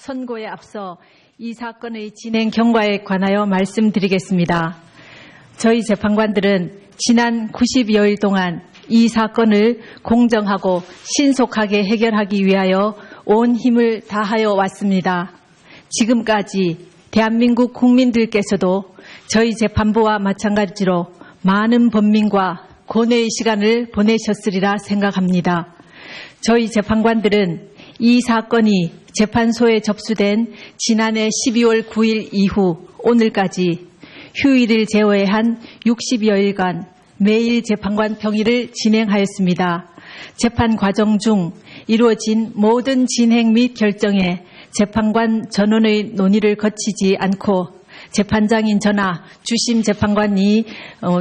선고에 앞서 이 사건의 진행 경과에 관하여 말씀드리겠습니다. 저희 재판관들은 지난 90여일 동안 이 사건을 공정하고 신속하게 해결하기 위하여 온 힘을 다하여 왔습니다. 지금까지 대한민국 국민들께서도 저희 재판부와 마찬가지로 많은 범민과 고뇌의 시간을 보내셨으리라 생각합니다. 저희 재판관들은 이 사건이 재판소에 접수된 지난해 12월 9일 이후 오늘까지 휴일을 제외한 60여일간 매일 재판관 평일을 진행하였습니다. 재판 과정 중 이루어진 모든 진행 및 결정에 재판관 전원의 논의를 거치지 않고 재판장인 저나 주심 재판관이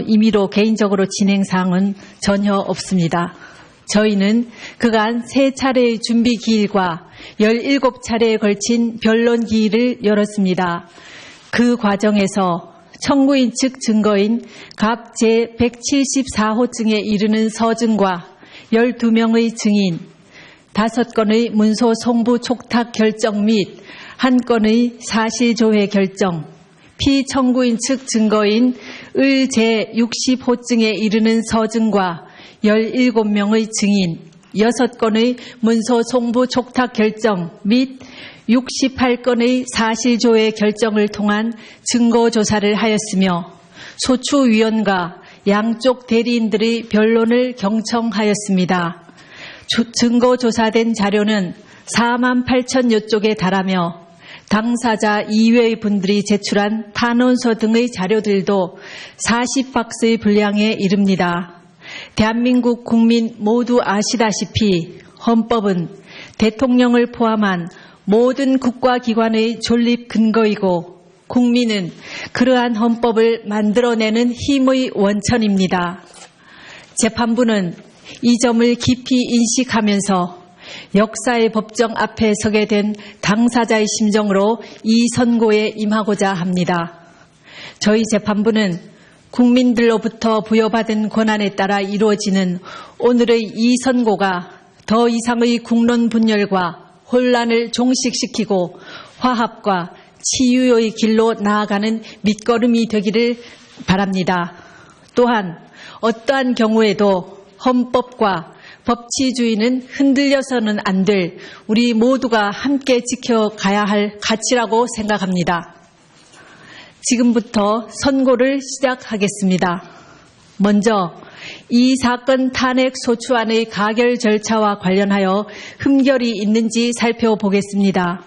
임의로 개인적으로 진행 사항은 전혀 없습니다. 저희는 그간 3차례의 준비 기일과 17차례에 걸친 변론 기일을 열었습니다. 그 과정에서 청구인 측 증거인 갑 제174호증에 이르는 서증과 12명의 증인, 5건의 문서 송부 촉탁 결정 및 1건의 사실조회 결정, 피청구인 측 증거인 을 제60호증에 이르는 서증과 17명의 증인, 6건의 문서 송부 촉탁 결정 및 68건의 사실조회 결정을 통한 증거조사를 하였으며 소추위원과 양쪽 대리인들의 변론을 경청하였습니다. 증거조사된 자료는 48,000여 쪽에 달하며 당사자 이외의 분들이 제출한 탄원서 등의 자료들도 40박스의 분량에 이릅니다. 대한민국 국민 모두 아시다시피 헌법은 대통령을 포함한 모든 국가기관의 존립 근거이고 국민은 그러한 헌법을 만들어내는 힘의 원천입니다. 재판부는 이 점을 깊이 인식하면서 역사의 법정 앞에 서게 된 당사자의 심정으로 이 선고에 임하고자 합니다. 저희 재판부는 국민들로부터 부여받은 권한에 따라 이루어지는 오늘의 이 선고가 더 이상의 국론 분열과 혼란을 종식시키고 화합과 치유의 길로 나아가는 밑거름이 되기를 바랍니다. 또한 어떠한 경우에도 헌법과 법치주의는 흔들려서는 안 될 우리 모두가 함께 지켜가야 할 가치라고 생각합니다. 지금부터 선고를 시작하겠습니다. 먼저 이 사건 탄핵 소추안의 가결 절차와 관련하여 흠결이 있는지 살펴보겠습니다.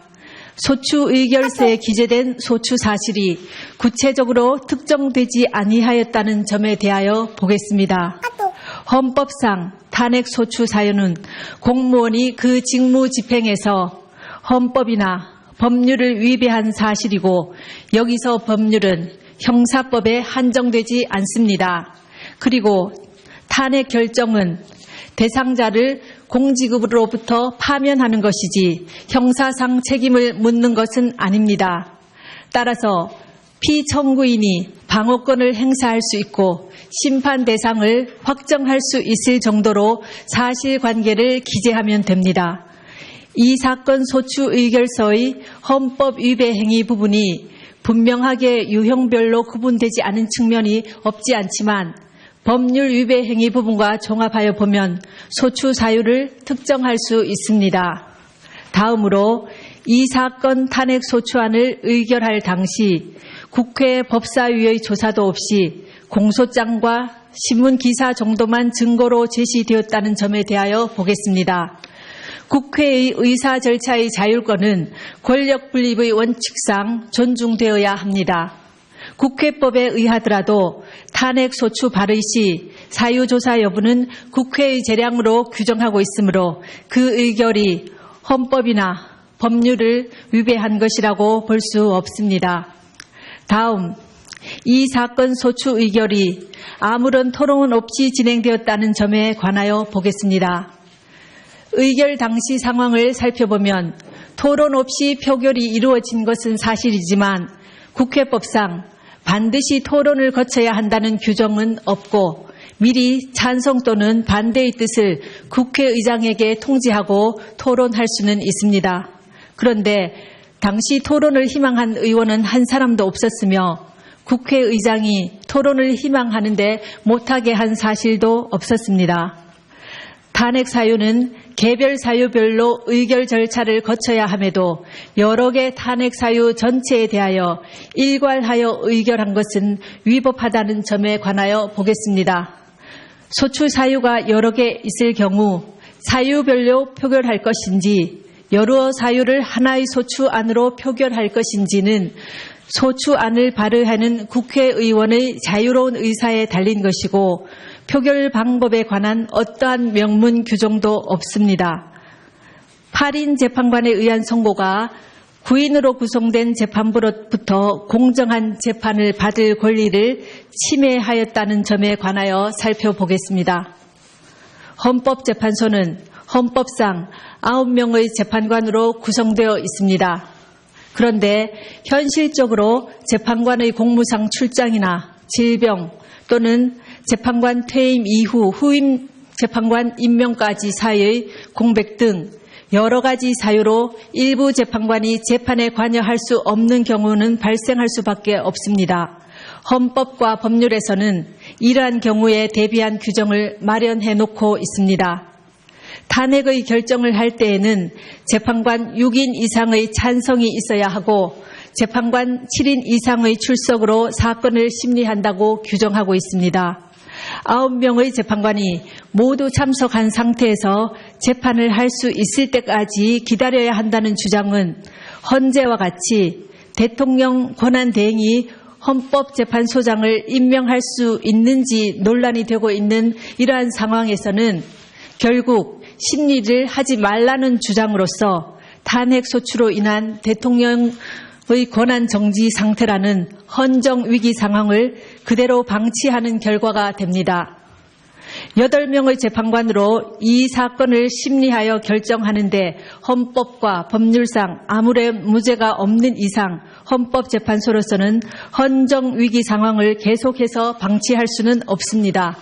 소추 의결서에 기재된 소추 사실이 구체적으로 특정되지 아니하였다는 점에 대하여 보겠습니다. 헌법상 탄핵 소추 사유는 공무원이 그 직무 집행에서 헌법이나 법률을 위배한 사실이고 여기서 법률은 형사법에 한정되지 않습니다. 그리고 탄핵 결정은 대상자를 공직으로부터 파면하는 것이지 형사상 책임을 묻는 것은 아닙니다. 따라서 피청구인이 방어권을 행사할 수 있고 심판 대상을 확정할 수 있을 정도로 사실관계를 기재하면 됩니다. 이 사건 소추 의결서의 헌법 위배 행위 부분이 분명하게 유형별로 구분되지 않은 측면이 없지 않지만 법률 위배 행위 부분과 종합하여 보면 소추 사유를 특정할 수 있습니다. 다음으로 이 사건 탄핵 소추안을 의결할 당시 국회 법사위의 조사도 없이 공소장과 신문기사 정도만 증거로 제시되었다는 점에 대하여 보겠습니다. 국회의 의사 절차의 자율권은 권력 분립의 원칙상 존중되어야 합니다. 국회법에 의하더라도 탄핵 소추 발의 시 사유조사 여부는 국회의 재량으로 규정하고 있으므로 그 의결이 헌법이나 법률을 위배한 것이라고 볼 수 없습니다. 다음, 이 사건 소추 의결이 아무런 토론 없이 진행되었다는 점에 관하여 보겠습니다. 의결 당시 상황을 살펴보면 토론 없이 표결이 이루어진 것은 사실이지만 국회법상 반드시 토론을 거쳐야 한다는 규정은 없고 미리 찬성 또는 반대의 뜻을 국회의장에게 통지하고 토론할 수는 있습니다. 그런데 당시 토론을 희망한 의원은 한 사람도 없었으며 국회의장이 토론을 희망하는데 못하게 한 사실도 없었습니다. 탄핵 사유는 개별 사유별로 의결 절차를 거쳐야 함에도 여러 개 탄핵 사유 전체에 대하여 일괄하여 의결한 것은 위법하다는 점에 관하여 보겠습니다. 소추 사유가 여러 개 있을 경우 사유별로 표결할 것인지 여러 사유를 하나의 소추안으로 표결할 것인지는 소추안을 발의하는 국회의원의 자유로운 의사에 달린 것이고 표결 방법에 관한 어떠한 명문 규정도 없습니다. 8인 재판관에 의한 선고가 9인으로 구성된 재판부로부터 공정한 재판을 받을 권리를 침해하였다는 점에 관하여 살펴보겠습니다. 헌법재판소는 헌법상 9명의 재판관으로 구성되어 있습니다. 그런데 현실적으로 재판관의 공무상 출장이나 질병 또는 재판관 퇴임 이후 후임 재판관 임명까지 사이의 공백 등 여러 가지 사유로 일부 재판관이 재판에 관여할 수 없는 경우는 발생할 수밖에 없습니다. 헌법과 법률에서는 이러한 경우에 대비한 규정을 마련해 놓고 있습니다. 탄핵의 결정을 할 때에는 재판관 6인 이상의 찬성이 있어야 하고 재판관 7인 이상의 출석으로 사건을 심리한다고 규정하고 있습니다. 9명의 재판관이 모두 참석한 상태에서 재판을 할 수 있을 때까지 기다려야 한다는 주장은 헌재와 같이 대통령 권한대행이 헌법재판소장을 임명할 수 있는지 논란이 되고 있는 이러한 상황에서는 결국 심리를 하지 말라는 주장으로서 탄핵소추로 인한 대통령의 권한 정지 상태라는 헌정 위기 상황을 그대로 방치하는 결과가 됩니다. 8명의 재판관으로 이 사건을 심리하여 결정하는데 헌법과 법률상 아무런 문제가 없는 이상 헌법재판소로서는 헌정 위기 상황을 계속해서 방치할 수는 없습니다.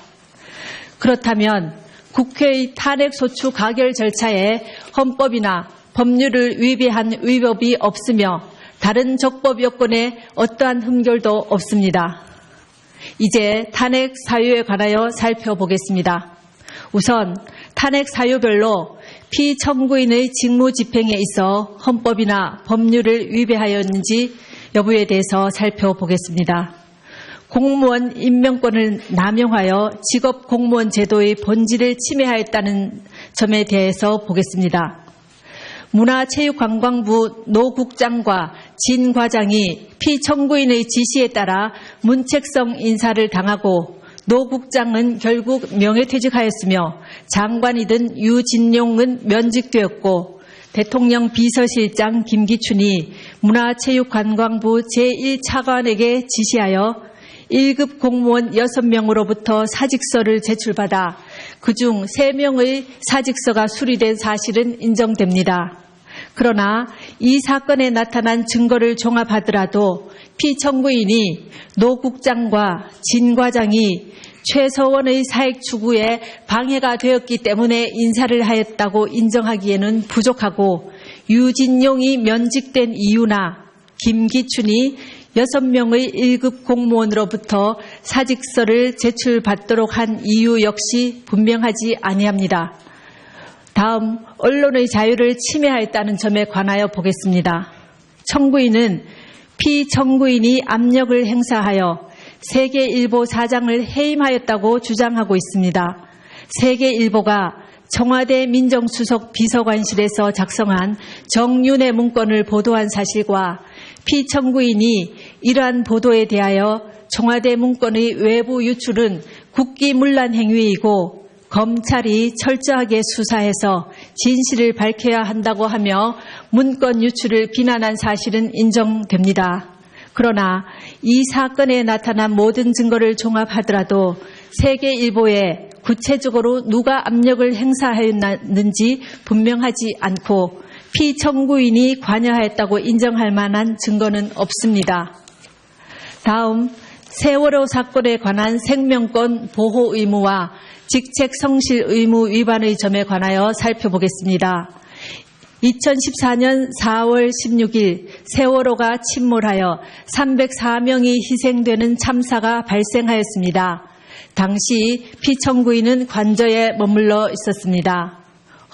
그렇다면 국회의 탄핵소추 가결 절차에 헌법이나 법률을 위배한 위법이 없으며 다른 적법 요건에 어떠한 흠결도 없습니다. 이제 탄핵 사유에 관하여 살펴보겠습니다. 우선 탄핵 사유별로 피청구인의 직무 집행에 있어 헌법이나 법률을 위배하였는지 여부에 대해서 살펴보겠습니다. 공무원 임명권을 남용하여 직업 공무원 제도의 본질을 침해하였다는 점에 대해서 보겠습니다. 문화체육관광부 노 국장과 진 과장이 피청구인의 지시에 따라 문책성 인사를 당하고 노 국장은 결국 명예퇴직하였으며 장관이던 유진용은 면직되었고 대통령 비서실장 김기춘이 문화체육관광부 제1차관에게 지시하여 1급 공무원 6명으로부터 사직서를 제출받아 그중 3명의 사직서가 수리된 사실은 인정됩니다. 그러나 이 사건에 나타난 증거를 종합하더라도 피청구인이 노 국장과 진 과장이 최서원의 사익 추구에 방해가 되었기 때문에 인사를 하였다고 인정하기에는 부족하고 유진용이 면직된 이유나 김기춘이 6명의 1급 공무원으로부터 사직서를 제출받도록 한 이유 역시 분명하지 아니합니다. 다음 언론의 자유를 침해하였다는 점에 관하여 보겠습니다. 청구인은 피청구인이 압력을 행사하여 세계일보 사장을 해임하였다고 주장하고 있습니다. 세계일보가 청와대 민정수석 비서관실에서 작성한 정윤의 문건을 보도한 사실과 피청구인이 이러한 보도에 대하여 청와대 문건의 외부 유출은 국기문란 행위이고 검찰이 철저하게 수사해서 진실을 밝혀야 한다고 하며 문건 유출을 비난한 사실은 인정됩니다. 그러나 이 사건에 나타난 모든 증거를 종합하더라도 세계일보에 구체적으로 누가 압력을 행사하였는지 분명하지 않고 피청구인이 관여하였다고 인정할 만한 증거는 없습니다. 다음 세월호 사건에 관한 생명권 보호 의무와 직책 성실 의무 위반의 점에 관하여 살펴보겠습니다. 2014년 4월 16일 세월호가 침몰하여 304명이 희생되는 참사가 발생하였습니다. 당시 피청구인은 관저에 머물러 있었습니다.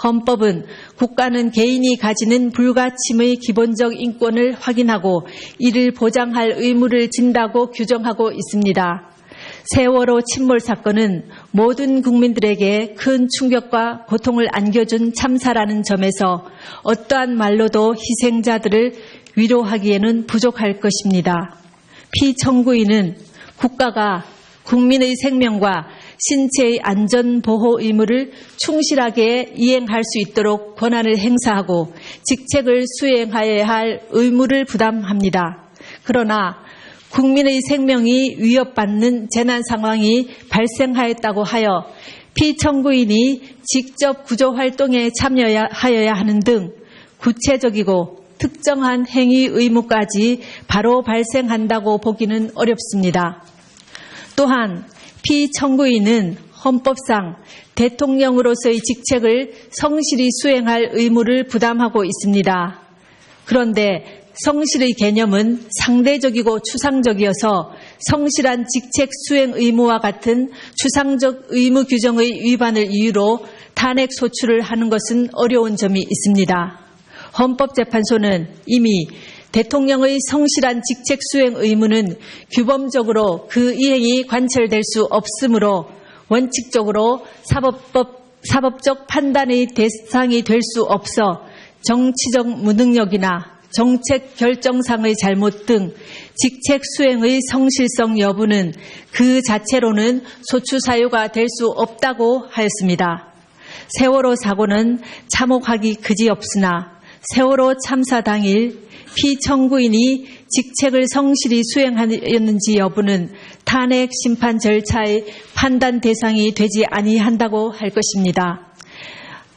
헌법은 국가는 개인이 가지는 불가침의 기본적 인권을 확인하고 이를 보장할 의무를 진다고 규정하고 있습니다. 세월호 침몰 사건은 모든 국민들에게 큰 충격과 고통을 안겨준 참사라는 점에서 어떠한 말로도 희생자들을 위로하기에는 부족할 것입니다. 피청구인은 국가가 국민의 생명과 신체의 안전보호 의무를 충실하게 이행할 수 있도록 권한을 행사하고 직책을 수행하여야 할 의무를 부담합니다. 그러나 국민의 생명이 위협받는 재난 상황이 발생하였다고 하여 피청구인이 직접 구조활동에 참여하여야 하는 등 구체적이고 특정한 행위 의무까지 바로 발생한다고 보기는 어렵습니다. 또한 피청구인은 헌법상 대통령으로서의 직책을 성실히 수행할 의무를 부담하고 있습니다. 그런데 성실의 개념은 상대적이고 추상적이어서 성실한 직책 수행 의무와 같은 추상적 의무 규정의 위반을 이유로 탄핵 소추를 하는 것은 어려운 점이 있습니다. 헌법재판소는 이미 대통령의 성실한 직책 수행 의무는 규범적으로 그 이행이 관철될 수 없으므로 원칙적으로 사법적 판단의 대상이 될 수 없어 정치적 무능력이나 정책 결정상의 잘못 등 직책 수행의 성실성 여부는 그 자체로는 소추 사유가 될 수 없다고 하였습니다. 세월호 사고는 참혹하기 그지없으나 세월호 참사 당일 피청구인이 직책을 성실히 수행하였는지 여부는 탄핵 심판 절차의 판단 대상이 되지 아니한다고 할 것입니다.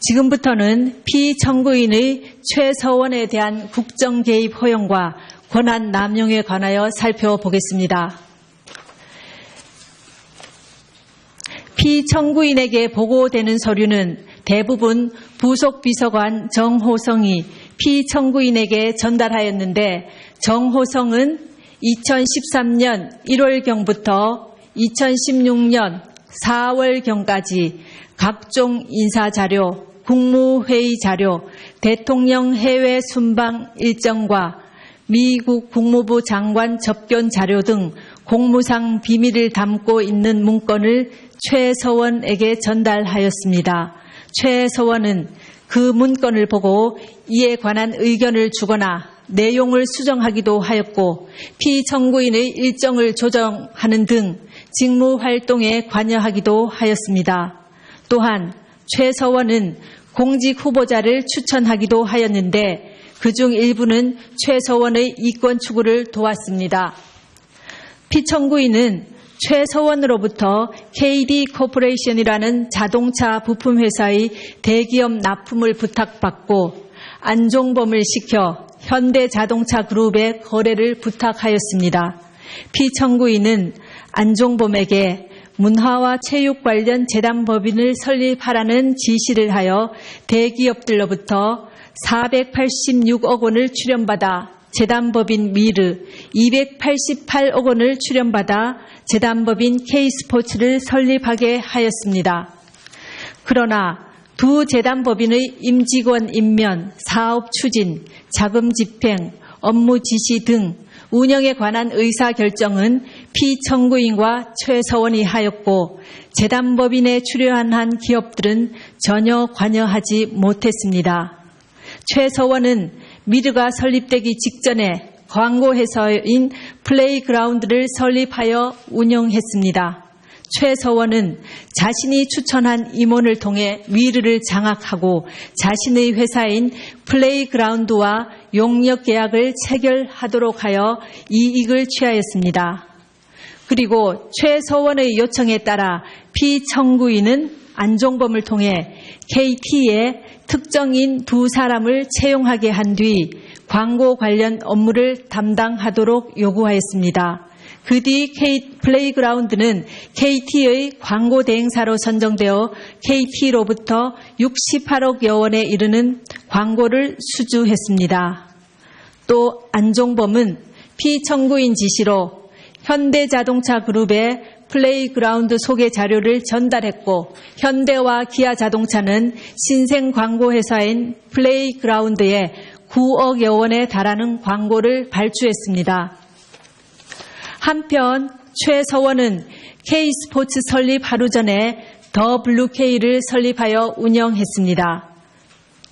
지금부터는 피청구인의 최서원에 대한 국정 개입 허용과 권한 남용에 관하여 살펴보겠습니다. 피청구인에게 보고되는 서류는 대부분 부속 비서관 정호성이 피청구인에게 전달하였는데 정호성은 2013년 1월경부터 2016년 4월경까지 각종 인사자료, 국무회의 자료, 대통령 해외 순방 일정과 미국 국무부 장관 접견 자료 등 공무상 비밀을 담고 있는 문건을 최서원에게 전달하였습니다. 최서원은 그 문건을 보고 이에 관한 의견을 주거나 내용을 수정하기도 하였고 피청구인의 일정을 조정하는 등 직무 활동에 관여하기도 하였습니다. 또한 최서원은 공직 후보자를 추천하기도 하였는데 그중 일부는 최서원의 이권 추구를 도왔습니다. 피청구인은 최서원으로부터 KD 코퍼레이션이라는 자동차 부품 회사의 대기업 납품을 부탁받고 안종범을 시켜 현대자동차 그룹의 거래를 부탁하였습니다. 피청구인은 안종범에게 문화와 체육 관련 재단법인을 설립하라는 지시를 하여 대기업들로부터 486억 원을 출연받아 재단법인 미르, 288억 원을 출연받아 재단법인 K스포츠를 설립하게 하였습니다. 그러나 두 재단법인의 임직원 임면, 사업 추진, 자금 집행, 업무 지시 등 운영에 관한 의사결정은 피청구인과 최서원이 하였고 재단법인에 출연한 기업들은 전혀 관여하지 못했습니다. 최서원은 미르가 설립되기 직전에 광고회사인 플레이그라운드를 설립하여 운영했습니다. 최서원은 자신이 추천한 임원을 통해 미르를 장악하고 자신의 회사인 플레이그라운드와 용역 계약을 체결하도록 하여 이익을 취하였습니다. 그리고 최서원의 요청에 따라 피청구인은 안종범을 통해 KT에 특정인 두 사람을 채용하게 한 뒤 광고 관련 업무를 담당하도록 요구하였습니다. 그 뒤 플레이그라운드는 KT의 광고 대행사로 선정되어 KT로부터 68억여 원에 이르는 광고를 수주했습니다. 또 안종범은 피청구인 지시로 현대자동차 그룹에 플레이그라운드 소개 자료를 전달했고 현대와 기아자동차는 신생 광고회사인 플레이그라운드에 9억여 원에 달하는 광고를 발주했습니다. 한편 최서원은 K스포츠 설립 하루 전에 더 블루K를 설립하여 운영했습니다.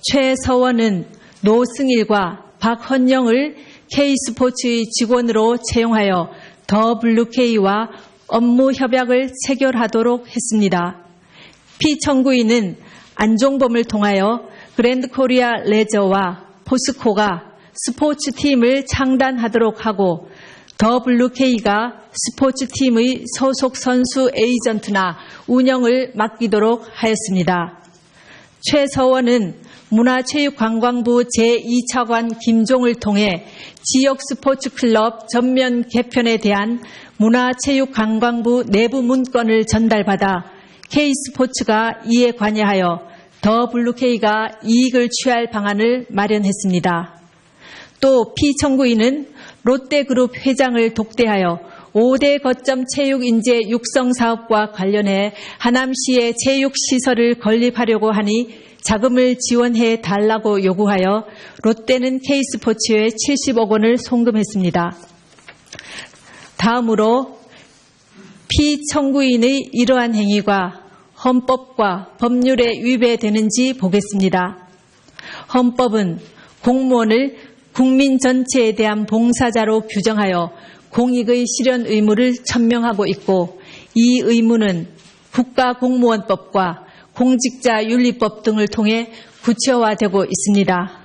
최서원은 노승일과 박헌영을 K스포츠의 직원으로 채용하여 더 블루K와 업무 협약을 체결하도록 했습니다. 피청구인은 안종범을 통하여 그랜드코리아 레저와 포스코가 스포츠팀을 창단하도록 하고 더 블루K가 스포츠팀의 소속 선수 에이전트나 운영을 맡기도록 하였습니다. 최서원은 문화체육관광부 제2차관 김종을 통해 지역 스포츠클럽 전면 개편에 대한 문화체육관광부 내부 문건을 전달받아 K스포츠가 이에 관여하여 더 블루K가 이익을 취할 방안을 마련했습니다. 또 피청구인은 롯데그룹 회장을 독대하여 5대 거점 체육인재 육성 사업과 관련해 하남시에 체육시설을 건립하려고 하니 자금을 지원해 달라고 요구하여 롯데는 K스포츠에 70억 원을 송금했습니다. 다음으로 피청구인의 이러한 행위가 헌법과 법률에 위배되는지 보겠습니다. 헌법은 공무원을 국민 전체에 대한 봉사자로 규정하여 공익의 실현 의무를 천명하고 있고 이 의무는 국가공무원법과 공직자윤리법 등을 통해 구체화되고 있습니다.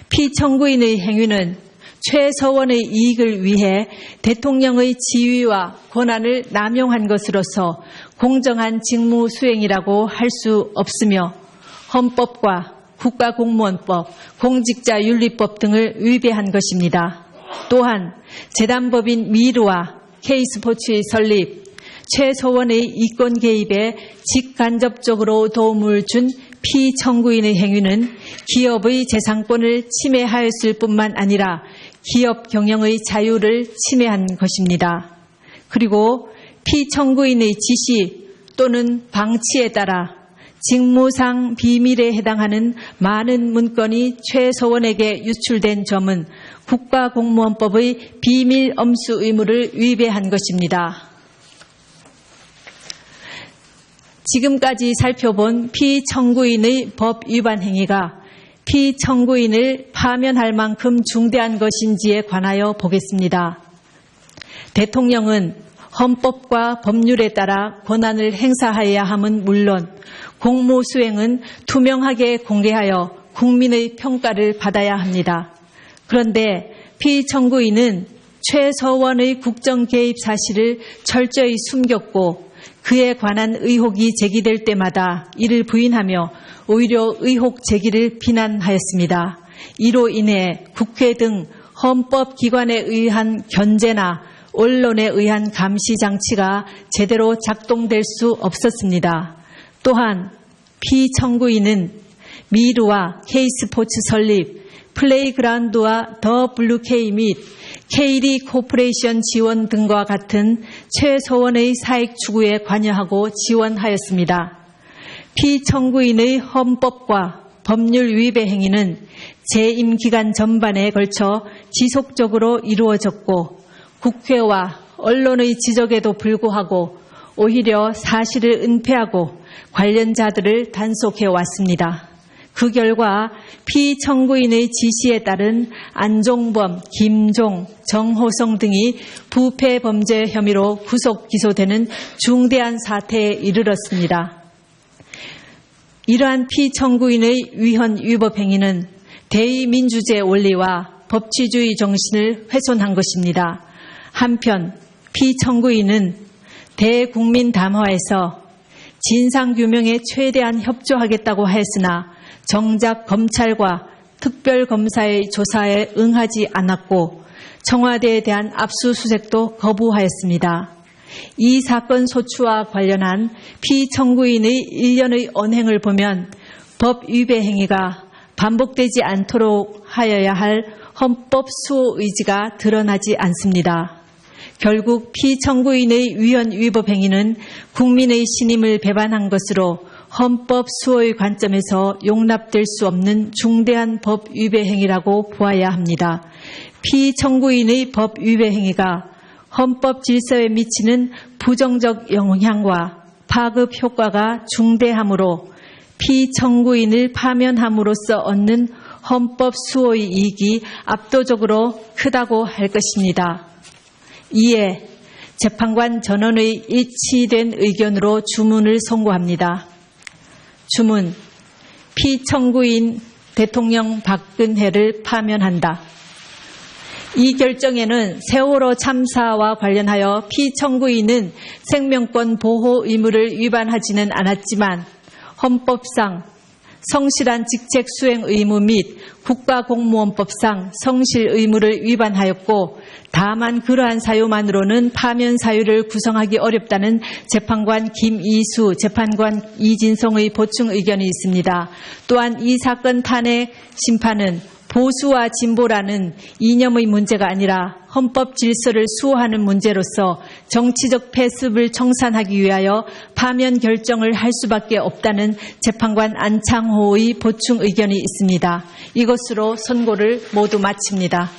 피청구인의 행위는 최서원의 이익을 위해 대통령의 지위와 권한을 남용한 것으로서 공정한 직무 수행이라고 할 수 없으며 헌법과 국가공무원법, 공직자윤리법 등을 위배한 것입니다. 또한 재단법인 미르와 K스포츠의 설립, 최서원의 이권 개입에 직간접적으로 도움을 준 피청구인의 행위는 기업의 재산권을 침해하였을 뿐만 아니라 기업 경영의 자유를 침해한 것입니다. 그리고 피청구인의 지시 또는 방치에 따라 직무상 비밀에 해당하는 많은 문건이 최서원에게 유출된 점은 국가공무원법의 비밀 엄수 의무를 위배한 것입니다. 지금까지 살펴본 피청구인의 법 위반 행위가 피청구인을 파면할 만큼 중대한 것인지에 관하여 보겠습니다. 대통령은 헌법과 법률에 따라 권한을 행사하여야 함은 물론 공무 수행은 투명하게 공개하여 국민의 평가를 받아야 합니다. 그런데 피청구인은 최서원의 국정 개입 사실을 철저히 숨겼고 그에 관한 의혹이 제기될 때마다 이를 부인하며 오히려 의혹 제기를 비난하였습니다. 이로 인해 국회 등 헌법기관에 의한 견제나 언론에 의한 감시 장치가 제대로 작동될 수 없었습니다. 또한 피청구인은 미르와 K스포츠 설립, 플레이그라운드와 더 블루K 및 KD 코퍼레이션 지원 등과 같은 최서원의 사익 추구에 관여하고 지원하였습니다. 피청구인의 헌법과 법률 위배 행위는 재임 기간 전반에 걸쳐 지속적으로 이루어졌고 국회와 언론의 지적에도 불구하고 오히려 사실을 은폐하고 관련자들을 단속해 왔습니다. 그 결과 피청구인의 지시에 따른 안종범, 김종, 정호성 등이 부패 범죄 혐의로 구속 기소되는 중대한 사태에 이르렀습니다. 이러한 피청구인의 위헌 위법 행위는 대의민주제 원리와 법치주의 정신을 훼손한 것입니다. 한편 피청구인은 대국민 담화에서 진상규명에 최대한 협조하겠다고 하였으나 정작 검찰과 특별검사의 조사에 응하지 않았고 청와대에 대한 압수수색도 거부하였습니다. 이 사건 소추와 관련한 피청구인의 일련의 언행을 보면 법 위배 행위가 반복되지 않도록 하여야 할 헌법 수호 의지가 드러나지 않습니다. 결국 피청구인의 위헌 위법 행위는 국민의 신임을 배반한 것으로 헌법 수호의 관점에서 용납될 수 없는 중대한 법 위배 행위라고 보아야 합니다. 피청구인의 법 위배 행위가 헌법 질서에 미치는 부정적 영향과 파급 효과가 중대하므로 피청구인을 파면함으로써 얻는 헌법 수호의 이익이 압도적으로 크다고 할 것입니다. 이에 재판관 전원의 일치된 의견으로 주문을 선고합니다. 주문, 피청구인 대통령 박근혜를 파면한다. 이 결정에는 세월호 참사와 관련하여 피청구인은 생명권 보호 의무를 위반하지는 않았지만 헌법상 성실한 직책 수행 의무 및 국가공무원법상 성실 의무를 위반하였고 다만 그러한 사유만으로는 파면 사유를 구성하기 어렵다는 재판관 김이수, 재판관 이진성의 보충 의견이 있습니다. 또한 이 사건 탄핵 심판은 보수와 진보라는 이념의 문제가 아니라 헌법 질서를 수호하는 문제로서 정치적 패습을 청산하기 위하여 파면 결정을 할 수밖에 없다는 재판관 안창호의 보충 의견이 있습니다. 이것으로 선고를 모두 마칩니다.